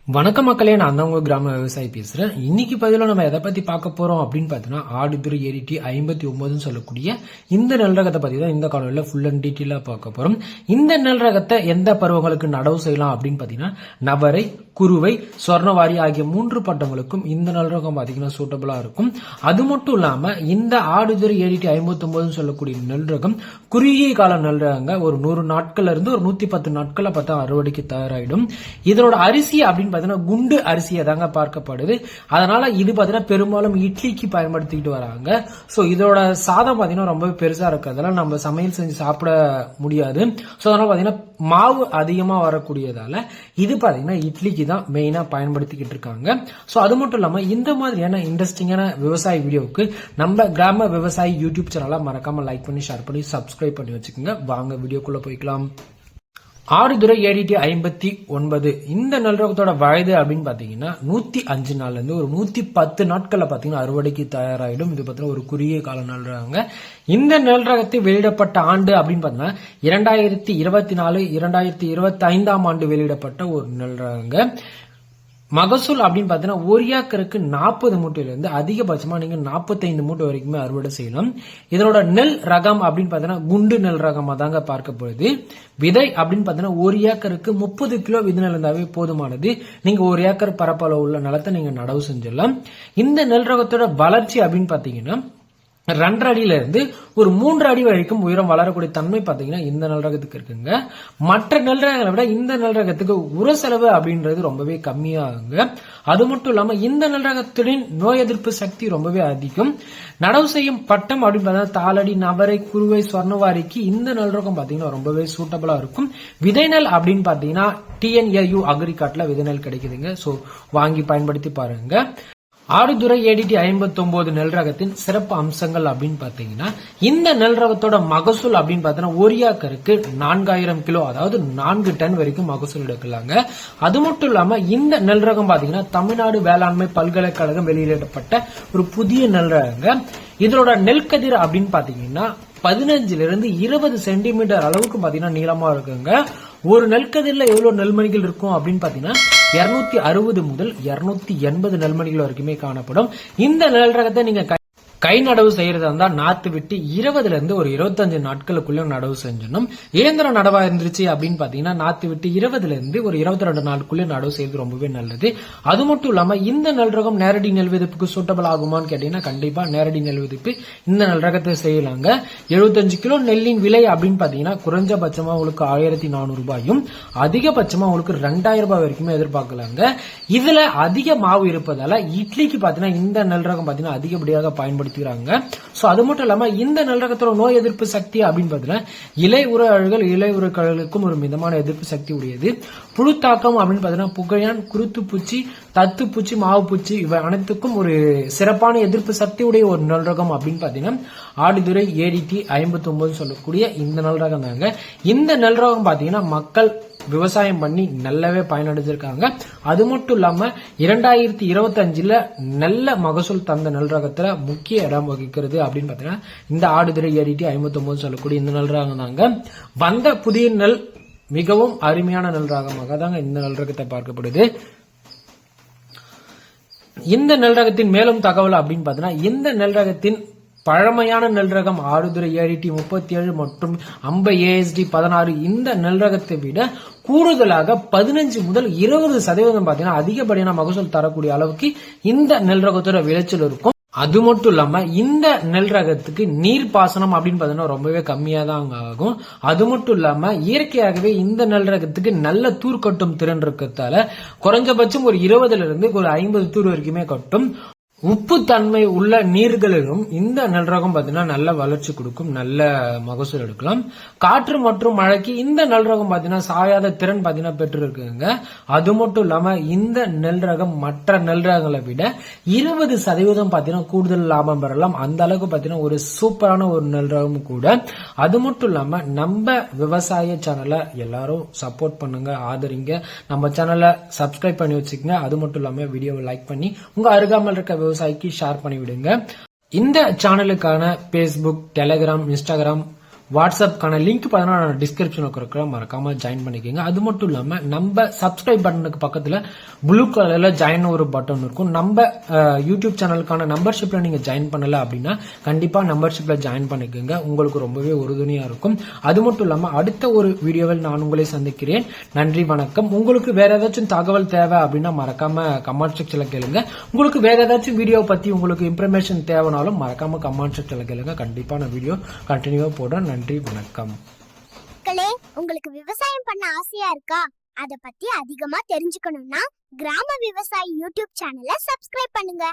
வணக்கம் மக்களே, நான் தான் உங்க கிராம விவசாயி பேசுறேன். இன்னைக்கு பதில நம்ம எதை பத்தி பார்க்க போறோம் அப்படின்னு பாத்தீங்கன்னா, ஆடுதுறை ஏடிடி 59 சொல்லக்கூடிய இந்த நெல் ரகத்தை பத்தி தான் இந்த காலையில ஃபுல் அண்ட் டீட்டெயிலா பார்க்க போறோம். இந்த நெல் ரகத்தை எந்த பருவங்களுக்கு நடவு செய்யலாம் அப்படின்னு பாத்தீங்கன்னா, நவரை, குருவை, சொர்ணவாரி ஆகிய 3 பட்டங்களுக்கும் இந்த நெல் ரகம் பாத்தீங்கன்னா சூட்டபிளா இருக்கும். அது மட்டும் இல்லாம இந்த ஆடுதுறை ஏடிடி 59 சொல்லக்கூடிய நெல் ரகம் குறுகிய கால நெல் ரகங்க. ஒரு 100 நாட்கள்ல இருந்து ஒரு 110 நாட்கள்ல பார்த்தா அறுவடைக்கு தயாராயிடும். இதனோட அரிசி அப்படின்னு பாத்தீங்கன்னா குண்டு அரிசியை தாங்க பார்க்கப்படுது. அதனால இது பாத்தீங்கன்னா பெரும்பாலும் இட்லிக்கு பயன்படுத்திக்கிட்டு வராங்க. சோ இதோட சாதம் பாத்தீங்கன்னா ரொம்ப பெருசா இருக்கிறதால நம்ம சமையல் செஞ்சு சாப்பிட முடியாது. சோ அதனால பாத்தீங்கன்னா மாவு அதிகமா வரக்கூடியதால இது பாத்தீங்கன்னா இட்லிக்கு தான் மெயினா பயன்படுத்திக்கிட்டு இருக்காங்க. சோ அது மட்டும் இல்லாம இந்த மாதிரியான இன்ட்ரெஸ்டிங்கான விவசாய வீடியோவுக்கு நம்ம கிராம விவசாயி யூடியூப் சேனலை மறக்காம லைக் பண்ணி ஷேர் பண்ணி சப்ஸ்கிரைப் பண்ணி வச்சுக்கோங்க. வாங்க வீடியோக்குள்ள போய்க்கலாம். ஆடுதுறை ஏடிடி 59 இந்த நெல் ரகத்தோட வயது அப்படின்னு பாத்தீங்கன்னா 105 நாள்ல இருந்து ஒரு 110 நாட்கள்ல பாத்தீங்கன்னா அறுவடைக்கு தயாராயிடும். இது பாத்தீங்கன்னா ஒரு குறுகிய கால நெல் ரகங்க. இந்த நெல் ரகத்தை வெளியிடப்பட்ட ஆண்டு அப்படின்னு பாத்தீங்கன்னா 2024 2025 ஆண்டு வெளியிடப்பட்ட ஒரு நெல் ரகங்க. மகசூல் அப்படின்னு பாத்தீங்கன்னா ஒரு ஏக்கருக்கு 40 மூட்டையில இருந்து அதிகபட்சமா நீங்க 45 மூட்டை வரைக்குமே அறுவடை செய்யலாம். இதனோட நெல் ரகம் அப்படின்னு பாத்தீங்கன்னா குண்டு நெல் ரகமா தாங்க பார்க்கப்படுது. விதை அப்படின்னு பாத்தீங்கன்னா ஒரு ஏக்கருக்கு 30 கிலோ விதை நெல் இருந்தாவே போதுமானது. நீங்க ஒரு ஏக்கர் பரப்பளவு உள்ள நிலத்தை நீங்க நடவு செஞ்சிடலாம். இந்த நெல் ரகத்தோட வளர்ச்சி அப்படின்னு பாத்தீங்கன்னா 2 அடியில இருந்து ஒரு 3 அடி வரைக்கும் உயரம் வளரக்கூடிய தன்மை பாத்தீங்கன்னா இந்த நெல் ரகத்துக்கு இருக்குங்க. மற்ற நெல் ரகங்களை விட இந்த நெல் ரகத்துக்கு உர செலவு அப்படின்றது ரொம்பவே கம்மியாகுங்க. அது மட்டும் இல்லாம இந்த நெல் ரகத்துடன் நோய் எதிர்ப்பு சக்தி ரொம்பவே அதிகம். நடவு செய்யும் பட்டம் அப்படின்னு பார்த்தா தாளடி, நவரை, குருவை, சொர்ணவாரிக்கு இந்த நெல் ரகம் பாத்தீங்கன்னா ரொம்பவே சூட்டபிளா இருக்கும். விதை நெல் அப்படின்னு பாத்தீங்கன்னா TNAU அக்ரிகாட்ல விதை நெல் கிடைக்குதுங்க. சோ வாங்கி பயன்படுத்தி பாருங்க. ஆடுதுறை ஏடிடி 59 நெல் ரகத்தின் சிறப்பு அம்சங்கள் அப்படின்னு பாத்தீங்கன்னா, இந்த நெல் ரகத்தோட மகசூல் அப்படின்னு பாத்தீங்கன்னா ஒரு ஏக்கருக்கு 4000 கிலோ, அதாவது 4 டன் வரைக்கும் மகசூல் எடுக்கலாங்க. அது மட்டும் இல்லாம இந்த நெல் ரகம் பாத்தீங்கன்னா தமிழ்நாடு வேளாண்மை பல்கலைக்கழகம் வெளியிடப்பட்ட ஒரு புதிய நெல் ரகங்க. இதோட நெல் கதிர் அப்படின்னு பாத்தீங்கன்னா 15 இருந்து 20 சென்டிமீட்டர் அளவுக்கு பாத்தீங்கன்னா நீளமா இருக்குங்க. ஒரு நெல்கதிரில எவ்வளவு நெல்மணிகள் இருக்கும் அப்படின்னு பாத்தீங்கன்னா 260 முதல் 280 நெல்மணிகள் வரைக்குமே காணப்படும். இந்த நெல் ரகத்தை நீங்க கை நடவு செய்யறதா இருந்தா நாத்து விட்டு 20 இருந்து ஒரு 25 நாட்களுக்குள்ள நடவு செஞ்சிடணும். இயந்திர நடவா இருந்துச்சு அப்படின்னு பாத்தீங்கன்னா நாத்து விட்டு 20 இருந்து ஒரு 22 நாளுக்குள்ள நடவு செய்யறது ரொம்பவே நல்லது. அது மட்டும் இல்லாம இந்த நெல் ரகம் நேரடி நெல் விதைப்புக்கு சூட்டபிள் ஆகுமான்னு கேட்டீங்கன்னா கண்டிப்பா நேரடி நெல் விதைப்பு இந்த நெல் ரகத்தை செய்யலாங்க. 75 கிலோ நெல்லின் விலை அப்படின்னு பாத்தீங்கன்னா குறைஞ்சபட்சமா உங்களுக்கு 1400 ரூபாயும் அதிகபட்சமா உங்களுக்கு 2000 ரூபாய் வரைக்குமே எதிர்பார்க்கலாங்க. இதுல அதிக மாவு இருப்பதால இட்லிக்கு பாத்தீங்கன்னா இந்த நெல் ரகம் பாத்தீங்கன்னா அதிகப்படியாக பயன்படுத்தி. அது மட்டும் இல்லாம இந்த நெல் ரகத்தோட நோய் எதிர்ப்பு சக்தி அப்படின்னு பாத்தீங்கன்னா இலை உர அழுகல், இலை உரக்களுக்கும் ஒரு மிதமான எதிர்ப்பு சக்தி உடையது. புழு தாக்கம் அப்படின்னு பாத்தீங்கன்னா புகையான், குருத்து பூச்சி, தத்து பூச்சி, மாவு பூச்சி இவை அனைத்துக்கும் ஒரு சிறப்பான எதிர்ப்பு சக்தி உடைய ஒரு நெல் ரகம் அப்படின்னு பாத்தீங்கன்னா ஆடுதுறை ஏடிடி 59 சொல்லக்கூடிய இந்த நெல் ரகம் தாங்க. இந்த நெல் ரகம் பாத்தீங்கன்னா மக்கள் விவசாயம் பண்ணி நல்லாவே பயனடைஞ்சிருக்காங்க. அது மட்டும் இல்லாம 2025 நல்ல மகசூல் தந்த நெல் ரகத்துல முக்கிய இடம் வகிக்கிறது அப்படின்னு பாத்தீங்கன்னா இந்த ஆடுதுறை ஏடிடி 59 சொல்லக்கூடிய இந்த நெல் ரகம் தாங்க. வந்த புதிய நெல் மிகவும் அருமையான நெல் ரகமாக தாங்க இந்த நெல் ரகத்தை பார்க்கப்படுது. இந்த நெல் ரகத்தின் மேலும் தகவல் அப்படின்னு பாத்தீங்கன்னா இந்த நெல் ரகத்தின் பழமையான நெல் ரகம் ஆடுதுறை ஏடிடி 37 மற்றும் அம்பை ASD 16 இந்த நெல் ரகத்தை விட கூடுதலாக 15 முதல் 20% பாத்தீங்கன்னா அதிகப்படியான மகசூல் தரக்கூடிய அளவுக்கு இந்த நெல் ரகத்தோட விளைச்சல் இருக்கும். அது மட்டும் இல்லாம இந்த நெல் ரகத்துக்கு நீர் பாசனம் அப்படின்னு பாத்தீங்கன்னா ரொம்பவே கம்மியா தான் ஆகும். அது மட்டும் இல்லாம இயற்கையாகவே இந்த நெல் ரகத்துக்கு நல்ல தூர் கட்டும் திறன் இருக்கிறதால குறைஞ்சபட்சம் ஒரு 20 இருந்து ஒரு 50 தூர் வரைக்குமே கட்டும். உப்பு தன்மை உள்ள நீர்களிலும் இந்த நெல் ரகம் பாத்தீங்கன்னா நல்ல வளர்ச்சி கொடுக்கும், நல்ல மகசூல் எடுக்கலாம். காற்று மற்றும் மழைக்கு இந்த நெல் ரகம் பாத்தீங்கன்னா சாயாத திறன் பாத்தீங்கன்னா பெற்று இருக்குங்க. அது மட்டும் இல்லாம இந்த நெல் ரகம் மற்ற நெல் ரகங்களை விட 20% பாத்தீங்கன்னா கூடுதல் லாபம் பெறலாம். அந்த அளவுக்கு பாத்தீங்கன்னா ஒரு சூப்பரான ஒரு நெல் ரகம் கூட. அது மட்டும் இல்லாம நம்ம விவசாய சேனலை எல்லாரும் சப்போர்ட் பண்ணுங்க, ஆதரிங்க. நம்ம சேனலை சப்ஸ்கிரைப் பண்ணி வச்சுக்கோங்க. அது மட்டும் இல்லாம வீடியோவை லைக் பண்ணி உங்க அருகாமல் இருக்க விவசாயிக்கு ஷேர் பண்ணி விடுங்க. இந்த சேனலுக்கான Facebook, Telegram, Instagram வாட்ஸ்அப்கான லிங்க் பார்த்தீங்கன்னா நான் டிஸ்கிரிப்ஷனில் கொடுக்குறேன், மறக்காம ஜாயின் பண்ணிக்கோங்க. அது மட்டும் இல்லாம நம்ம சப்ஸ்கிரைப் பட்டனுக்கு பக்கத்துல ப்ளூ கலர்ல ஜாயின் ஒரு பட்டன் இருக்கும். நம்ம யூடியூப் சேனலுக்கான மெம்பர்ஷிப்ல நீங்க ஜாயின் பண்ணல அப்படின்னா கண்டிப்பா மெம்பர்ஷிப்ல ஜாயின் பண்ணிக்கோங்க, உங்களுக்கு ரொம்பவே உறுதுணையா இருக்கும். அது மட்டும் இல்லாம அடுத்த ஒரு வீடியோவில் நான் உங்களை சந்திக்கிறேன். நன்றி, வணக்கம். உங்களுக்கு வேற ஏதாச்சும் தகவல் தேவை அப்படின்னா மறக்காம கமெண்ட் செக்ஷன்ல கேளுங்க. உங்களுக்கு வேற ஏதாச்சும் வீடியோ பத்தி உங்களுக்கு இன்ஃபர்மேஷன் தேவைனாலும் மறக்காம கமெண்ட் செக்ஷன்ல கேளுங்க. கண்டிப்பா நான் வீடியோ கண்டினியூவா போடுறேன். நன்றி, வணக்கம். உங்களுக்கு விவசாயம் பண்ண ஆசையா இருக்கா? அத பத்தி அதிகமா தெரிஞ்சுக்கணும்னா கிராம விவசாயி யூடியூப் சேனலை சப்ஸ்கிரைப் பண்ணுங்க.